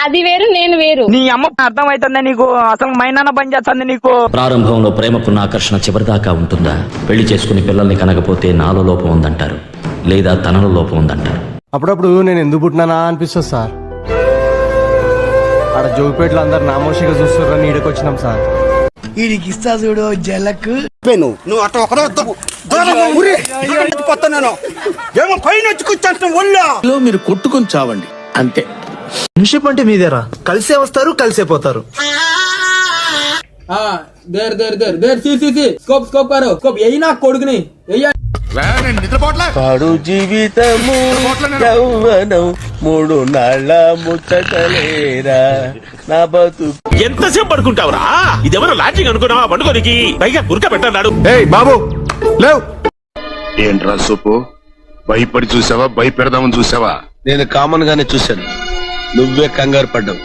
అది వేరు నేను వేరు. నీ అమ్మ అర్థం అవుతుందా నీకు? అసలు మైనాన్న పని చేస్తుంది నీకు. ప్రారంభంలో ప్రేమకున్న ఆకర్షణ చివరిదాకా ఉంటుందా? పెళ్లి చేసుకుని పిల్లల్ని కనకపోతే నాలో లోపం ఉందంటారు, లేదా తనలో లోపం ఉందంటారు. అప్పుడప్పుడు నేను ఎందుకు పుట్టినానా అనిపిస్తుంది సార్. ఆడ జోగిపేటలో అందరు నామోషిగా చూస్తున్నారని ఈడకొచ్చినాం సార్. వీడికి ఇస్తా చూడు జలక్. నువ్వు అట్లా ఒకరే ఏమో పైన వచ్చి కూర్చొంటున్నావు ఒళ్ళో. మీరు కొట్టుకొని చావండి అంతే. ఫ్రెండ్షిప్ అంటే మీదేరా, కలిసే వస్తారు కలిసే పోతారు. పాడు జీవితము యవ్వనం 3 నాళ్ళ ముచ్చటలేరా నా బతుకు. ఎంతసేపు పడుకుంటావురా? ఇదేమన్నా లాడ్జింగ్ అనుకున్నావా? పండుగనికి పైగా గురక పెట్టన్నాడు. బాబు లేవు. ఏంట్రా సొప్పు, భయపడి చూసావా భయపెడదామని చూసావా? నేను కామన్ గానే చూశాను, నువ్వే కంగారు పడ్డావు.